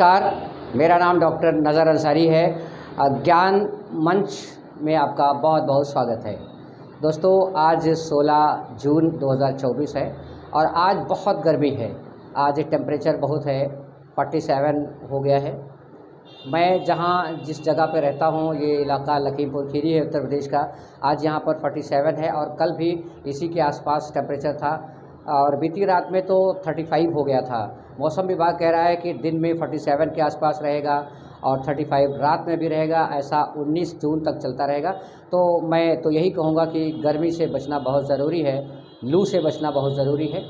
नमस्कार, मेरा नाम डॉक्टर नज़र अंसारी है। ज्ञान मंच में आपका बहुत बहुत स्वागत है। दोस्तों, आज 16 जून 2024 है और आज बहुत गर्मी है। आज टेम्परेचर बहुत है, 47 हो गया है। मैं जिस जगह पे रहता हूँ, ये इलाका लखीमपुर खीरी है, उत्तर प्रदेश का। आज यहाँ पर 47 है और कल भी इसी के आसपास टेम्परेचर था और बीती रात में तो 35 हो गया था। मौसम विभाग कह रहा है कि दिन में 47 के आसपास रहेगा और 35 रात में भी रहेगा। ऐसा 19 जून तक चलता रहेगा। तो मैं तो यही कहूँगा कि गर्मी से बचना बहुत ज़रूरी है, लू से बचना बहुत ज़रूरी है।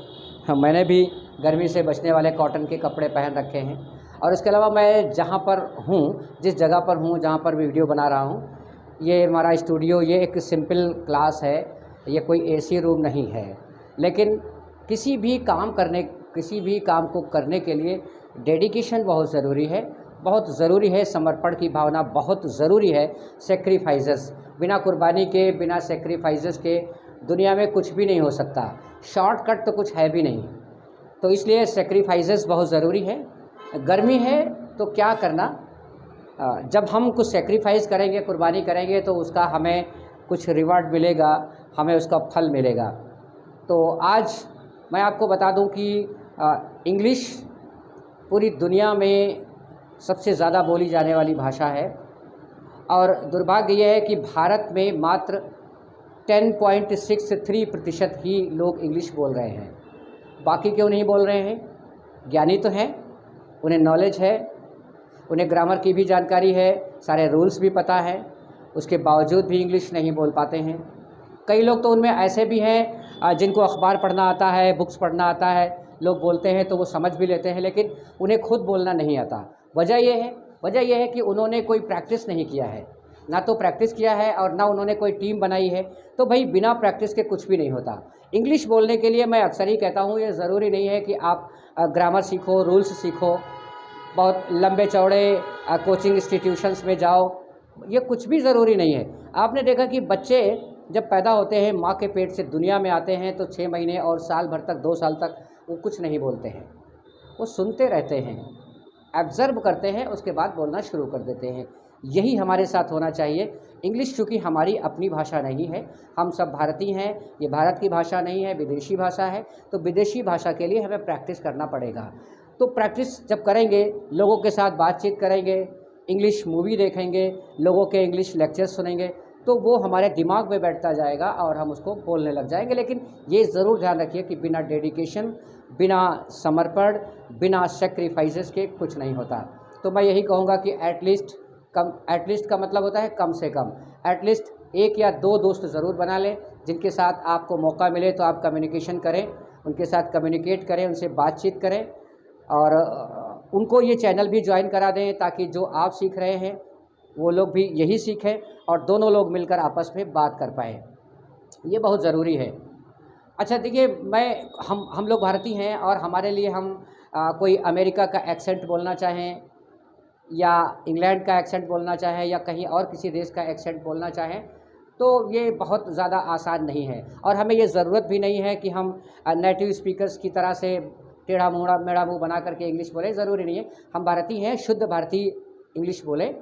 मैंने भी गर्मी से बचने वाले कॉटन के कपड़े पहन रखे हैं। और इसके अलावा मैं जहाँ पर हूँ, जिस जगह पर हूँ, जहाँ पर वीडियो बना रहा हूँ, ये हमारा स्टूडियो, ये एक सिंपल क्लास है, ये कोई एसी रूम नहीं है। लेकिन किसी भी काम को करने के लिए डेडिकेशन बहुत ज़रूरी है, बहुत ज़रूरी है। समर्पण की भावना बहुत ज़रूरी है। सेक्रीफाइसेस, बिना कुर्बानी के, बिना सेक्रीफाइसेस के दुनिया में कुछ भी नहीं हो सकता। शॉर्टकट तो कुछ है भी नहीं। तो इसलिए सेक्रीफाइसेस बहुत ज़रूरी है। गर्मी है तो क्या करना, जब हम कुछ सेक्रीफाइस करेंगे, कुर्बानी करेंगे, तो उसका हमें कुछ रिवार्ड मिलेगा, हमें उसका फल मिलेगा। तो आज मैं आपको बता दूं कि इंग्लिश पूरी दुनिया में सबसे ज़्यादा बोली जाने वाली भाषा है और दुर्भाग्य यह है कि भारत में मात्र 10.63% ही लोग इंग्लिश बोल रहे हैं। बाकी क्यों नहीं बोल रहे हैं? ज्ञानी तो हैं, उन्हें नॉलेज है, उन्हें ग्रामर की भी जानकारी है, सारे रूल्स भी पता है, उसके बावजूद भी इंग्लिश नहीं बोल पाते हैं। कई लोग तो उनमें ऐसे भी हैं जिनको अखबार पढ़ना आता है, बुक्स पढ़ना आता है, लोग बोलते हैं तो वो समझ भी लेते हैं, लेकिन उन्हें खुद बोलना नहीं आता। वजह यह है कि उन्होंने कोई प्रैक्टिस नहीं किया है, ना तो प्रैक्टिस किया है और ना उन्होंने कोई टीम बनाई है। तो भाई, बिना प्रैक्टिस के कुछ भी नहीं होता। इंग्लिश बोलने के लिए मैं अक्सर ही कहता हूँ, ये ज़रूरी नहीं है कि आप ग्रामर सीखो, रूल्स सीखो, बहुत लंबे चौड़े कोचिंग इंस्टीट्यूशंस में जाओ, ये कुछ भी ज़रूरी नहीं है। आपने देखा कि बच्चे जब पैदा होते हैं, माँ के पेट से दुनिया में आते हैं, तो 6 महीने और साल भर तक, 2 साल तक वो कुछ नहीं बोलते हैं। वो सुनते रहते हैं, ऑब्ज़र्व करते हैं, उसके बाद बोलना शुरू कर देते हैं। यही हमारे साथ होना चाहिए। इंग्लिश चूँकि हमारी अपनी भाषा नहीं है, हम सब भारतीय हैं, ये भारत की भाषा नहीं है, विदेशी भाषा है। तो विदेशी भाषा के लिए हमें प्रैक्टिस करना पड़ेगा। तो प्रैक्टिस जब करेंगे, लोगों के साथ बातचीत करेंगे, इंग्लिश मूवी देखेंगे, लोगों के इंग्लिश लेक्चर्स सुनेंगे, तो वो हमारे दिमाग में बैठता जाएगा और हम उसको बोलने लग जाएंगे। लेकिन ये ज़रूर ध्यान रखिए कि बिना डेडिकेशन, बिना समर्पण, बिना सेक्रीफाइसेस के कुछ नहीं होता। तो मैं यही कहूँगा कि एटलीस्ट का मतलब होता है कम से कम, एटलीस्ट 1 या 2 दोस्त ज़रूर बना लें, जिनके साथ आपको मौका मिले तो आप कम्युनिकेशन करें, उनके साथ कम्युनिकेट करें, उनसे बातचीत करें और उनको ये चैनल भी ज्वाइन करा दें, ताकि जो आप सीख रहे हैं वो लोग भी यही सीखें और दोनों लोग मिलकर आपस में बात कर पाएँ। ये बहुत ज़रूरी है। अच्छा देखिए, हम लोग भारतीय हैं और हमारे लिए हम कोई अमेरिका का एक्सेंट बोलना चाहें या इंग्लैंड का एक्सेंट बोलना चाहें या कहीं और किसी देश का एक्सेंट बोलना चाहें, तो ये बहुत ज़्यादा आसान नहीं है। और हमें ये ज़रूरत भी नहीं है कि हम नेटिव स्पीकर्स की तरह से टेढ़ा मेढ़ा मुँह बना करके इंग्लिश बोलें, ज़रूरी नहीं है। हम भारतीय हैं, शुद्ध भारतीय इंग्लिश बोलें।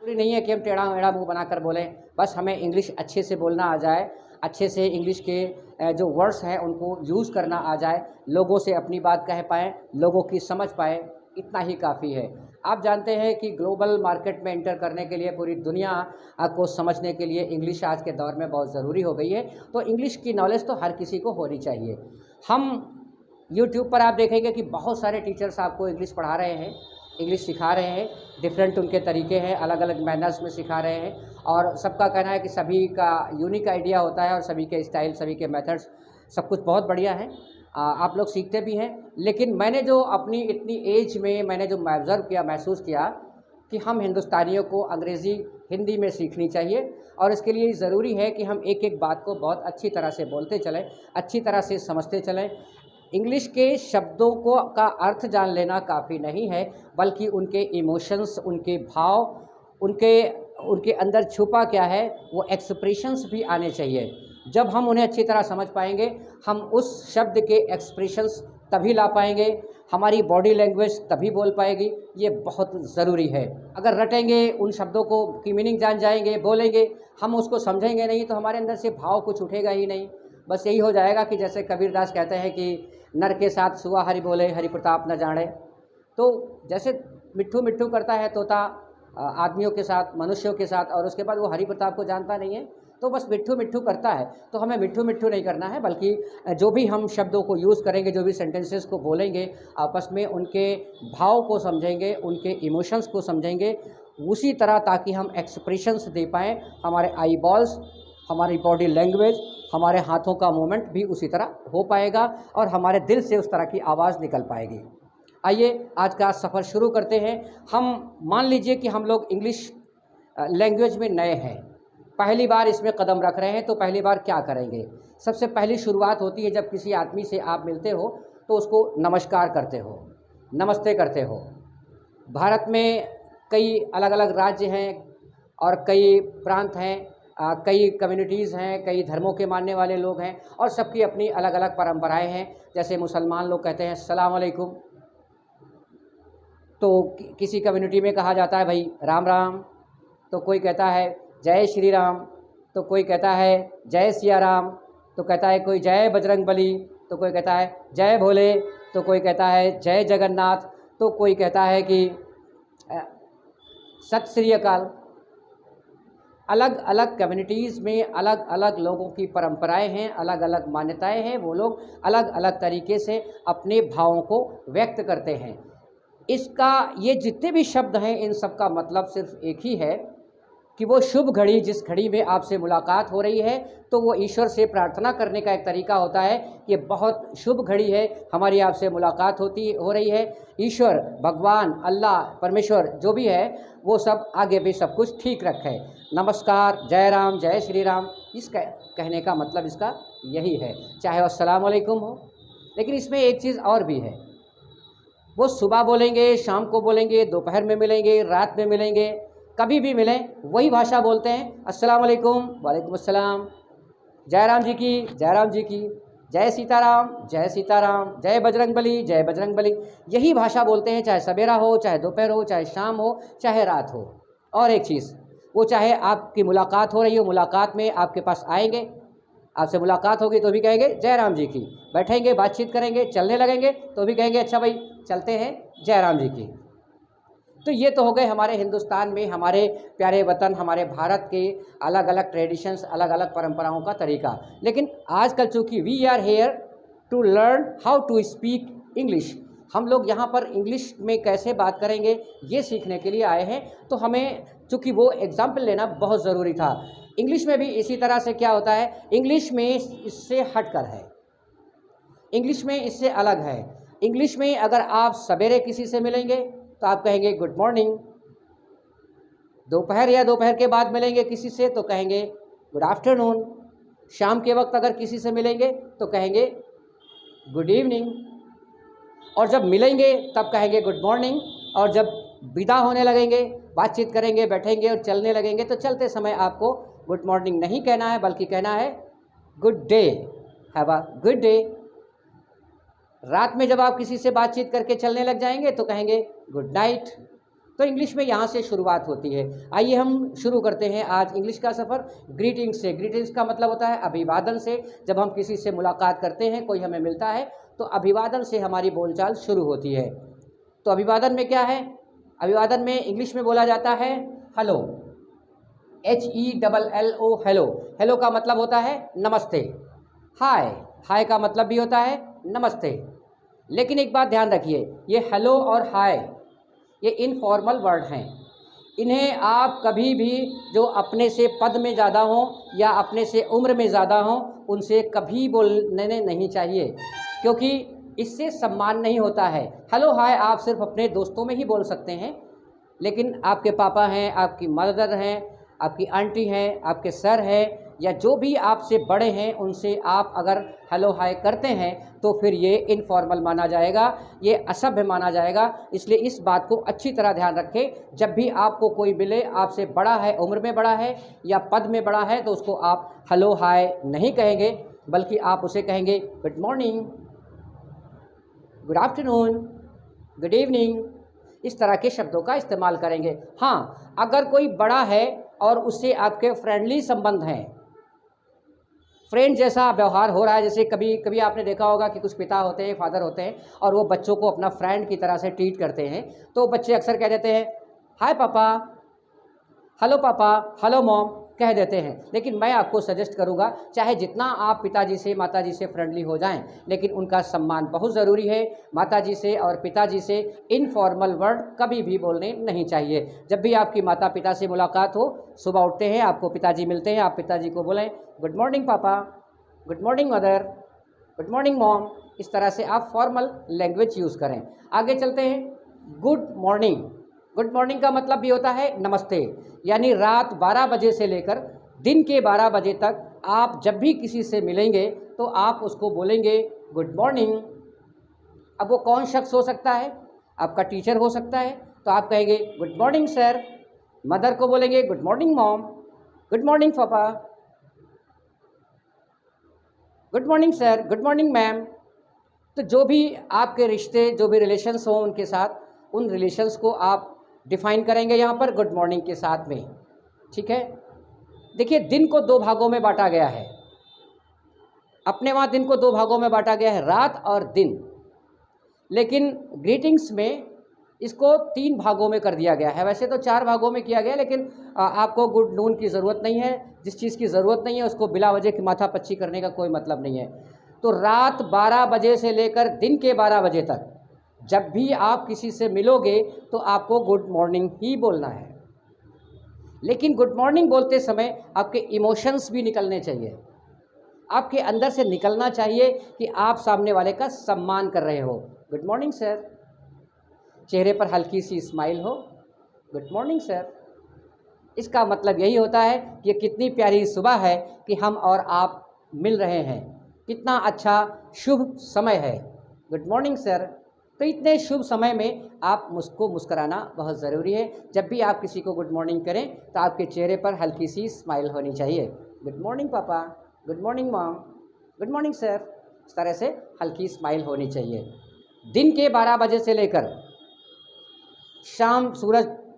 ज़रूरी नहीं है कि हम टेढ़ा मेढ़ा मुँह बनाकर बोलें, बस हमें इंग्लिश अच्छे से बोलना आ जाए, अच्छे से इंग्लिश के जो वर्ड्स हैं उनको यूज़ करना आ जाए, लोगों से अपनी बात कह पाएँ, लोगों की समझ पाएँ, इतना ही काफ़ी है। आप जानते हैं कि ग्लोबल मार्केट में एंटर करने के लिए, पूरी दुनिया को समझने के लिए इंग्लिश आज के दौर में बहुत ज़रूरी हो गई है। तो इंग्लिश की नॉलेज तो हर किसी को होनी चाहिए। हम यूट्यूब पर आप देखेंगे कि बहुत सारे टीचर्स आपको इंग्लिश पढ़ा रहे हैं, इंग्लिश सिखा रहे हैं, डिफरेंट उनके तरीके हैं, अलग अलग मैनर्स में सिखा रहे हैं और सबका कहना है कि सभी का यूनिक आइडिया होता है और सभी के स्टाइल, सभी के मेथड्स, सब कुछ बहुत बढ़िया है। आप लोग सीखते भी हैं। लेकिन मैंने जो अपनी इतनी एज में मैंने जो ऑब्ज़र्व किया, महसूस किया कि हम हिंदुस्तानियों को अंग्रेज़ी हिंदी में सीखनी चाहिए और इसके लिए ज़रूरी है कि हम एक एक बात को बहुत अच्छी तरह से बोलते चलें, अच्छी तरह से समझते चलें। इंग्लिश के शब्दों का अर्थ जान लेना काफ़ी नहीं है, बल्कि उनके इमोशंस, उनके भाव, उनके अंदर छुपा क्या है, वो एक्सप्रेशंस भी आने चाहिए। जब हम उन्हें अच्छी तरह समझ पाएंगे, हम उस शब्द के एक्सप्रेशंस तभी ला पाएंगे हमारी बॉडी लैंग्वेज तभी बोल पाएगी, ये बहुत ज़रूरी है। अगर रटेंगे उन शब्दों को की मीनिंग जान जाएंगे, बोलेंगे, हम उसको समझेंगे नहीं तो हमारे अंदर से भाव कुछ उठेगा ही नहीं। बस यही हो जाएगा कि जैसे कबीरदास कहते हैं कि नर के साथ सुआ हरि बोले, हरि प्रताप न जाने। तो जैसे मिट्ठू मिट्ठू करता है तोता आदमियों के साथ, मनुष्यों के साथ, और उसके बाद वो हरि प्रताप को जानता नहीं है, तो बस मिट्ठू मिट्ठू करता है। तो हमें मिट्ठू मिट्ठू नहीं करना है, बल्कि जो भी हम शब्दों को यूज़ करेंगे, जो भी सेंटेंसेस को बोलेंगे, आपस में उनके भाव को समझेंगे, उनके इमोशंस को समझेंगे उसी तरह, ताकि हम एक्सप्रेशंस दे पाएँ। हमारे आई बॉल्स, हमारी बॉडी लैंग्वेज, हमारे हाथों का मूवमेंट भी उसी तरह हो पाएगा और हमारे दिल से उस तरह की आवाज़ निकल पाएगी। आइए आज का सफ़र शुरू करते हैं। हम मान लीजिए कि हम लोग इंग्लिश लैंग्वेज में नए हैं, पहली बार इसमें कदम रख रहे हैं, तो पहली बार क्या करेंगे? सबसे पहली शुरुआत होती है जब किसी आदमी से आप मिलते हो तो उसको नमस्कार करते हो, नमस्ते करते हो। भारत में कई अलग अलग राज्य हैं और कई प्रांत हैं, कई कम्युनिटीज़ हैं, कई धर्मों के मानने वाले लोग हैं और सबकी अपनी अलग अलग परंपराएं हैं। जैसे मुसलमान लोग कहते हैं अस्सलाम वालेकुम, तो किसी कम्युनिटी में कहा जाता है भाई राम राम, तो कोई कहता है जय श्री राम, तो कोई कहता है जय सिया राम, तो कहता है कोई जय बजरंग बली, तो कोई कहता है जय भोले, तो कोई कहता है जय जगन्नाथ, तो कोई कहता है कि सत श्री अकाल। अलग अलग कम्युनिटीज़ में अलग अलग लोगों की परंपराएं हैं, अलग अलग मान्यताएं हैं। वो लोग अलग अलग तरीके से अपने भावों को व्यक्त करते हैं। इसका ये जितने भी शब्द हैं, इन सब का मतलब सिर्फ एक ही है कि वो शुभ घड़ी, जिस घड़ी में आपसे मुलाकात हो रही है, तो वो ईश्वर से प्रार्थना करने का एक तरीका होता है। ये बहुत शुभ घड़ी है, हमारी आपसे मुलाकात हो रही है। ईश्वर, भगवान, अल्लाह, परमेश्वर जो भी है, वो सब आगे भी सब कुछ ठीक रखे। नमस्कार, जय राम, जय श्री राम, इसका कहने का मतलब इसका यही है, चाहे अस्सलाम वालेकुम हो। लेकिन इसमें एक चीज़ और भी है, वो सुबह बोलेंगे, शाम को बोलेंगे, दोपहर में मिलेंगे, रात में मिलेंगे, कभी भी मिलें वही भाषा बोलते हैं। अस्सलाम वालेकुम, वालेकुम अस्सलाम, जय राम जी की, जय राम जी की, जय सीताराम, जय सीताराम, जय बजरंग बली, जय बजरंग बली, यही भाषा बोलते हैं, चाहे सवेरा हो, चाहे दोपहर हो, चाहे शाम हो, चाहे रात हो। और एक चीज़, वो चाहे आपकी मुलाकात हो रही हो, मुलाकात में आपके पास आएंगे, आपसे मुलाकात होगी तो भी कहेंगे जय राम जी की, बैठेंगे, बातचीत करेंगे, चलने लगेंगे तो भी कहेंगे अच्छा भाई चलते हैं, जय राम जी की। तो ये तो हो गए हमारे हिंदुस्तान में, हमारे प्यारे वतन, हमारे भारत के अलग अलग ट्रेडिशंस, अलग अलग परंपराओं का तरीका। लेकिन आजकल चूँकि we are here to learn how to speak English, हम लोग यहाँ पर इंग्लिश में कैसे बात करेंगे ये सीखने के लिए आए हैं। तो हमें चूँकि वो एग्जाम्पल लेना बहुत ज़रूरी था। इंग्लिश में भी इसी तरह से क्या होता है, इंग्लिश में इससे हटकर है, इंग्लिश में इससे अलग है। इंग्लिश में अगर आप सवेरे किसी से मिलेंगे तो आप कहेंगे गुड मॉर्निंग, दोपहर या दोपहर के बाद मिलेंगे किसी से तो कहेंगे गुड आफ्टरनून, शाम के वक्त अगर किसी से मिलेंगे तो कहेंगे गुड इवनिंग, और जब मिलेंगे तब कहेंगे गुड मॉर्निंग, और जब विदा होने लगेंगे, बातचीत करेंगे, बैठेंगे और चलने लगेंगे तो चलते समय आपको गुड मॉर्निंग नहीं कहना है, बल्कि कहना है good day, have a good day. रात में जब आप किसी से बातचीत करके चलने लग जाएंगे तो कहेंगे गुड नाइट। तो इंग्लिश में यहाँ से शुरुआत होती है। आइए हम शुरू करते हैं आज इंग्लिश का सफ़र ग्रीटिंग्स से। ग्रीटिंग्स का मतलब होता है अभिवादन से। जब हम किसी से मुलाकात करते हैं, कोई हमें मिलता है, तो अभिवादन से हमारी बोलचाल शुरू होती है। तो अभिवादन में क्या है, अभिवादन में इंग्लिश में बोला जाता है हेलो, HELLO, हेलो। हेलो का मतलब होता है नमस्ते। हाय, हाय का मतलब भी होता है नमस्ते। लेकिन एक बात ध्यान रखिए, ये हेलो और हाय ये इनफॉर्मल वर्ड हैं। इन्हें आप कभी भी जो अपने से पद में ज़्यादा हों या अपने से उम्र में ज़्यादा हों, उनसे कभी बोलने नहीं चाहिए, क्योंकि इससे सम्मान नहीं होता है। हेलो हाय आप सिर्फ अपने दोस्तों में ही बोल सकते हैं, लेकिन आपके पापा हैं, आपकी मदर हैं, आपकी आंटी हैं, आपके सर हैं, या जो भी आपसे बड़े हैं, उनसे आप अगर हेलो हाय करते हैं तो फिर ये इनफॉर्मल माना जाएगा, ये असभ्य माना जाएगा। इसलिए इस बात को अच्छी तरह ध्यान रखें। जब भी आपको कोई मिले, आपसे बड़ा है, उम्र में बड़ा है या पद में बड़ा है, तो उसको आप हेलो हाय नहीं कहेंगे, बल्कि आप उसे कहेंगे good morning, good afternoon, good evening, इस तरह के शब्दों का इस्तेमाल करेंगे। हाँ, अगर कोई बड़ा है और उससे आपके फ्रेंडली संबंध हैं, फ्रेंड जैसा व्यवहार हो रहा है, जैसे कभी कभी आपने देखा होगा कि कुछ पिता होते हैं, फादर होते हैं, और वो बच्चों को अपना फ्रेंड की तरह से ट्रीट करते हैं, तो बच्चे अक्सर कह देते हैं हाय पापा, हेलो पापा, हेलो मॉम कह देते हैं। लेकिन मैं आपको सजेस्ट करूंगा, चाहे जितना आप पिताजी से माताजी से फ्रेंडली हो जाएं, लेकिन उनका सम्मान बहुत ज़रूरी है। माताजी से और पिताजी से इनफॉर्मल वर्ड कभी भी बोलने नहीं चाहिए। जब भी आपकी माता पिता से मुलाकात हो, सुबह उठते हैं, आपको पिताजी मिलते हैं, आप पिताजी को बोलें गुड मॉर्निंग पापा, good morning mother, good morning mom. इस तरह से आप फॉर्मल लैंग्वेज यूज़ करें। आगे चलते हैं। गुड मॉर्निंग, गुड मॉर्निंग का मतलब भी होता है नमस्ते। यानी रात 12 बजे से लेकर दिन के 12 बजे तक आप जब भी किसी से मिलेंगे तो आप उसको बोलेंगे गुड मॉर्निंग। अब वो कौन शख्स हो सकता है? आपका टीचर हो सकता है, तो आप कहेंगे गुड मॉर्निंग सर। मदर को बोलेंगे good morning mom, good morning पापा, good morning sir, good morning ma'am. तो जो भी आपके रिश्ते, जो भी रिलेशंस हों उनके साथ, उन रिलेशंस को आप डिफाइन करेंगे यहाँ पर गुड मॉर्निंग के साथ में। ठीक है। देखिए, दिन को दो भागों में बांटा गया है। अपने वहाँ दिन को दो भागों में बांटा गया है, रात और दिन। लेकिन ग्रीटिंग्स में इसको 3 भागों में कर दिया गया है। वैसे तो 4 भागों में किया गया है, लेकिन आपको गुड नून की ज़रूरत नहीं है। जिस चीज़ की ज़रूरत नहीं है उसको बिला वजह की माथापच्ची करने का कोई मतलब नहीं है। तो रात 12 बजे से लेकर दिन के 12 बजे तक जब भी आप किसी से मिलोगे तो आपको गुड मॉर्निंग ही बोलना है। लेकिन गुड मॉर्निंग बोलते समय आपके इमोशंस भी निकलने चाहिए। आपके अंदर से निकलना चाहिए कि आप सामने वाले का सम्मान कर रहे हो। गुड मॉर्निंग सर, चेहरे पर हल्की सी स्माइल हो, गुड मॉर्निंग सर। इसका मतलब यही होता है कि कितनी प्यारी सुबह है कि हम और आप मिल रहे हैं, कितना अच्छा शुभ समय है। Good morning sir. तो इतने शुभ समय में आप मुझको मुस्कराना बहुत ज़रूरी है। जब भी आप किसी को गुड मॉर्निंग करें तो आपके चेहरे पर हल्की सी स्माइल होनी चाहिए। गुड मॉर्निंग पापा, good morning mom, good morning sir. इस तरह से हल्की स्माइल होनी चाहिए। दिन के 12 बजे से लेकर शाम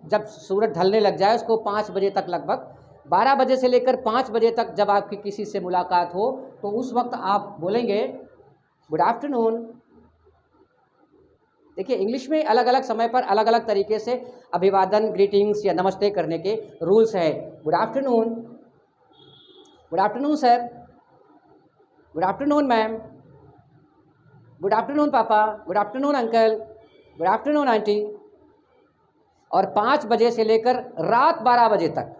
जब सूरज ढलने लग जाए, उसको 5 बजे तक, लगभग 12 बजे से लेकर 5 बजे तक जब आपकी किसी से मुलाकात हो तो उस वक्त आप बोलेंगे गुड आफ्टरनून। देखिए, इंग्लिश में अलग अलग समय पर अलग अलग तरीके से अभिवादन, ग्रीटिंग्स या नमस्ते करने के रूल्स हैं। Good afternoon, good afternoon sir, good afternoon ma'am, good afternoon पापा, good afternoon uncle, good afternoon aunty. और 5 बजे से लेकर रात 12 बजे तक,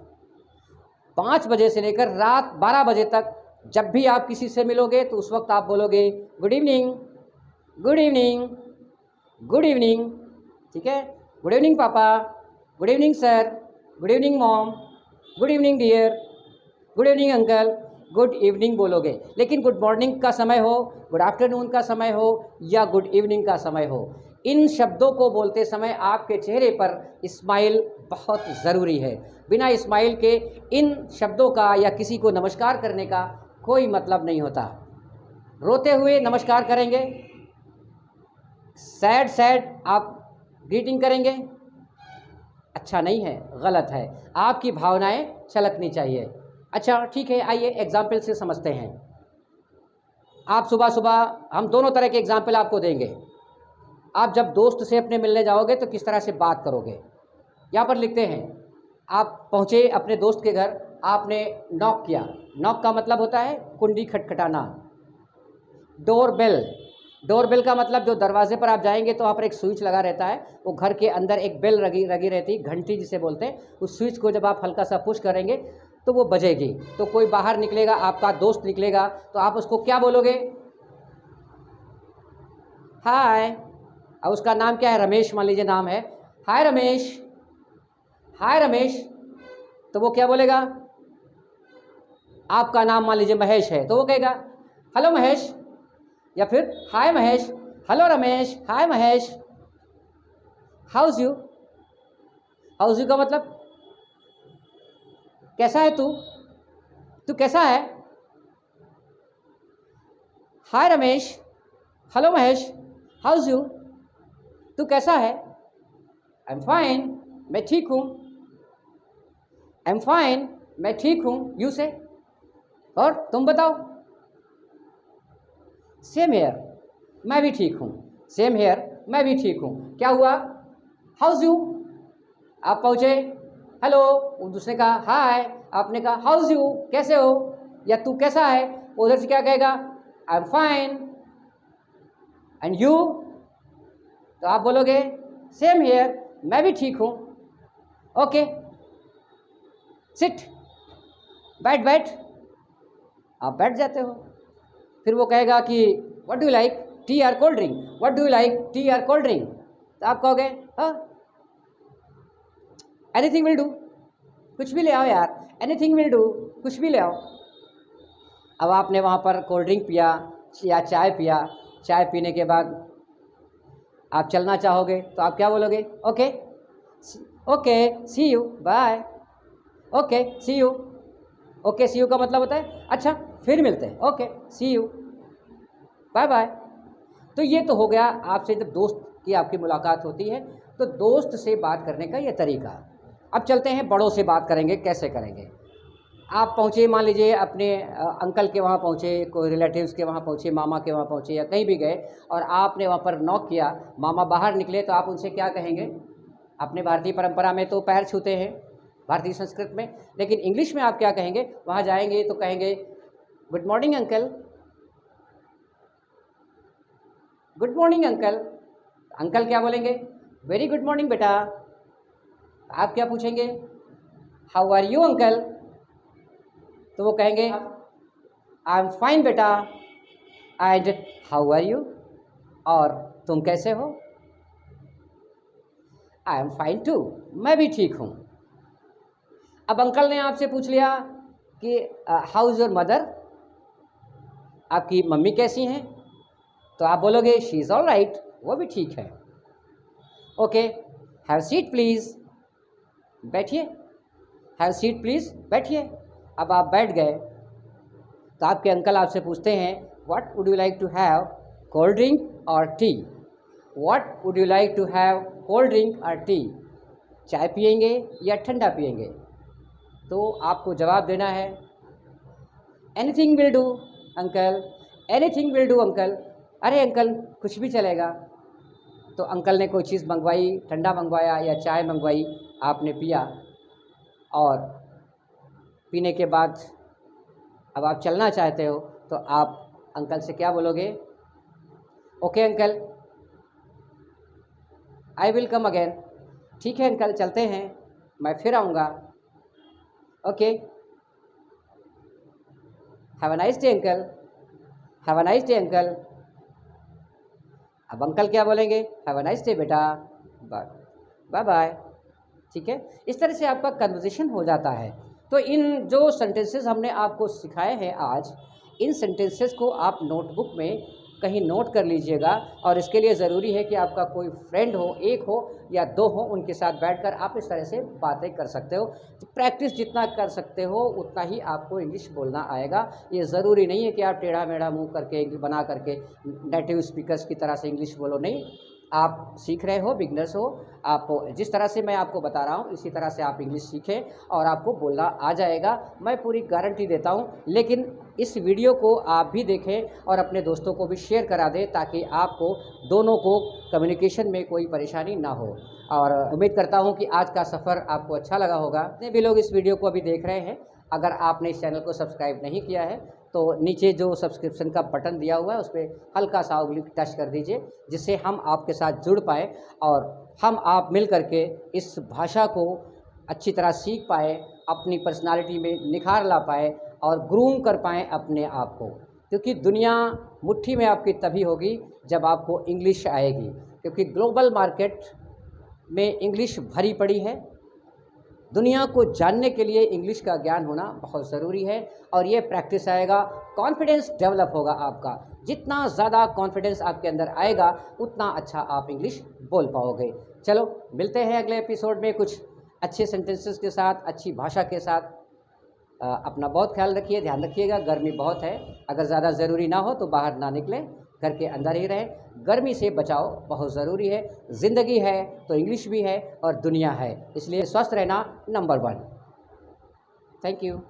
5 बजे से लेकर रात 12 बजे तक जब भी आप किसी से मिलोगे तो उस वक्त आप बोलोगे good evening, good evening, good evening. ठीक है। गुड इवनिंग पापा, good evening sir, good evening mom, good evening dear, good evening uncle, good evening बोलोगे। लेकिन गुड मॉर्निंग का समय हो, गुड आफ्टरनून का समय हो या गुड इवनिंग का समय हो, इन शब्दों को बोलते समय आपके चेहरे पर स्माइल बहुत ज़रूरी है। बिना स्माइल के इन शब्दों का या किसी को नमस्कार करने का कोई मतलब नहीं होता। रोते हुए नमस्कार करेंगे, सैड सैड आप ग्रीटिंग करेंगे, अच्छा नहीं है, गलत है। आपकी भावनाएं छलकनी चाहिए। अच्छा ठीक है, आइए एग्जाम्पल से समझते हैं। आप सुबह सुबह, हम दोनों तरह के एग्जाम्पल आपको देंगे। आप जब दोस्त से अपने मिलने जाओगे तो किस तरह से बात करोगे। यहाँ पर लिखते हैं, आप पहुँचे अपने दोस्त के घर, आपने नॉक किया। नॉक का मतलब होता है कुंडी खटखटाना। डोर बेल, डोर बेल का मतलब जो दरवाजे पर आप जाएंगे तो वहाँ पर एक स्विच लगा रहता है, वो घर के अंदर एक बेल लगी रहती, घंटी जिसे बोलते हैं। उस स्विच को जब आप हल्का सा पुश करेंगे तो वो बजेगी, तो कोई बाहर निकलेगा, आपका दोस्त निकलेगा, तो आप उसको क्या बोलोगे? हाय। अब उसका नाम क्या है? रमेश मान लीजिए नाम है। हाय रमेश, हाय रमेश। तो वो क्या बोलेगा? आपका नाम मान लीजिए महेश है, तो वो कहेगा हेलो महेश, या फिर hi Mahesh, hello Ramesh, hi Mahesh. How's you, how's you का मतलब कैसा है तू, तू कैसा है। Hi Ramesh, hello Mahesh, how's you. तू कैसा है? आई एम फाइन, मैं ठीक हूँ। आई एम फाइन, मैं ठीक हूँ, यू से। और तुम बताओ? सेम हेयर, मैं भी ठीक हूँ। सेम हेयर, मैं भी ठीक हूँ। क्या हुआ? House you? आप पहुँचे, हेलो, दूसरे कहा हाय, आपने कहा हाउस यू, कैसे हो, या तू कैसा है? उधर से क्या कहेगा? आई एम फाइन, एंड यू? तो आप बोलोगे सेम हेयर, मैं भी ठीक हूँ। ओके, सिट, बैठ बैठ। आप बैठ जाते हो। फिर वो कहेगा कि what do you like, T R cold drink? What do you like, T R cold drink? तो आप कहोगे हाँ, एनीथिंग विल डू, कुछ भी ले आओ यार, एनीथिंग विल डू, कुछ भी ले आओ। अब आपने वहाँ पर कोल्ड ड्रिंक पिया या चाय पिया, चाय पीने के बाद आप चलना चाहोगे तो आप क्या बोलोगे? Okay, okay see you, bye. Okay see you, okay see you का मतलब होता है अच्छा फिर मिलते हैं, okay see you, bye bye. तो ये तो हो गया आपसे जब दोस्त की आपकी मुलाकात होती है तो दोस्त से बात करने का ये तरीका। अब चलते हैं बड़ों से बात करेंगे, कैसे करेंगे। आप पहुँचे, मान लीजिए अपने अंकल के वहाँ पहुँचे, कोई रिलेटिव्स के वहाँ पहुँचे, मामा के वहाँ पहुँचे या कहीं भी गए और आपने वहाँ पर नॉक किया, मामा बाहर निकले तो आप उनसे क्या कहेंगे? अपने भारतीय परंपरा में तो पैर छूते हैं, भारतीय संस्कृत में, लेकिन इंग्लिश में आप क्या कहेंगे? वहाँ जाएंगे तो कहेंगे good morning uncle, good morning uncle. Uncle क्या बोलेंगे? वेरी गुड मॉर्निंग बेटा। आप क्या पूछेंगे? How are you uncle? तो वो कहेंगे आई एम फाइन बेटा, एंड हाउ आर यू? और तुम कैसे हो? आई एम फाइन टू, मैं भी ठीक हूँ। अब अंकल ने आपसे पूछ लिया कि हाउ इज़ योर मदर, आपकी मम्मी कैसी हैं? तो आप बोलोगे शी इज़ ऑल राइट, वो भी ठीक है। ओके, हैव सीट प्लीज़, बैठिए, हैव सीट प्लीज़, बैठिए। अब आप बैठ गए तो आपके अंकल आपसे पूछते हैं what would you like to have, cold drink और tea? What would you like to have, cold drink और टी? चाय पिएंगे या ठंडा पिएंगे? तो आपको जवाब देना है anything will do uncle, anything will do uncle. अरे अंकल कुछ भी चलेगा। तो अंकल ने कोई चीज़ मंगवाई, ठंडा मंगवाया या चाय मंगवाई, आपने पिया और पीने के बाद अब आप चलना चाहते हो तो आप अंकल से क्या बोलोगे? Okay uncle, I will come again. ठीक है अंकल, चलते हैं, मैं फिर आऊँगा। Okay, have a nice day uncle, have a nice day uncle. अब अंकल क्या बोलेंगे? हैव अ नाइस डे बेटा, बाय बाय बाय। ठीक है, इस तरह से आपका कन्वर्सेशन हो जाता है। तो इन जो सेंटेंसेस हमने आपको सिखाए हैं आज, इन सेंटेंसेस को आप नोटबुक में कहीं नोट कर लीजिएगा और इसके लिए ज़रूरी है कि आपका कोई फ्रेंड हो, एक हो या दो हो, उनके साथ बैठकर आप इस तरह से बातें कर सकते हो। तो प्रैक्टिस जितना कर सकते हो उतना ही आपको इंग्लिश बोलना आएगा। ये ज़रूरी नहीं है कि आप टेढ़ा मेढ़ा मुँह करके बना करके नेटिव स्पीकर्स की तरह से इंग्लिश बोलो, नहीं। आप सीख रहे हो, बिगनर्स हो, आप जिस तरह से मैं आपको बता रहा हूँ इसी तरह से आप इंग्लिश सीखें और आपको बोलना आ जाएगा, मैं पूरी गारंटी देता हूँ। लेकिन इस वीडियो को आप भी देखें और अपने दोस्तों को भी शेयर करा दें ताकि आपको दोनों को कम्युनिकेशन में कोई परेशानी ना हो। और उम्मीद करता हूँ कि आज का सफ़र आपको अच्छा लगा होगा। जितने भी लोग इस वीडियो को अभी देख रहे हैं, अगर आपने इस चैनल को सब्सक्राइब नहीं किया है तो नीचे जो सब्सक्रिप्शन का बटन दिया हुआ है उस पर हल्का सा उंगली टच कर दीजिए, जिससे हम आपके साथ जुड़ पाएँ और हम आप मिल करके इस भाषा को अच्छी तरह सीख पाए, अपनी पर्सनालिटी में निखार ला पाए और ग्रूम कर पाएँ अपने आप को। क्योंकि दुनिया मुट्ठी में आपकी तभी होगी जब आपको इंग्लिश आएगी, क्योंकि ग्लोबल मार्केट में इंग्लिश भरी पड़ी है। दुनिया को जानने के लिए इंग्लिश का ज्ञान होना बहुत ज़रूरी है और ये प्रैक्टिस आएगा, कॉन्फिडेंस डेवलप होगा आपका। जितना ज़्यादा कॉन्फिडेंस आपके अंदर आएगा उतना अच्छा आप इंग्लिश बोल पाओगे। चलो मिलते हैं अगले एपिसोड में कुछ अच्छे सेंटेंसेस के साथ, अच्छी भाषा के साथ। अपना बहुत ख्याल रखिए, ध्यान रखिएगा, गर्मी बहुत है, अगर ज़्यादा ज़रूरी ना हो तो बाहर ना निकलें। घर के अंदर ही रहें। गर्मी से बचाव बहुत ज़रूरी है। ज़िंदगी है तो इंग्लिश भी है और दुनिया है, इसलिए स्वस्थ रहना नंबर 1। Thank you.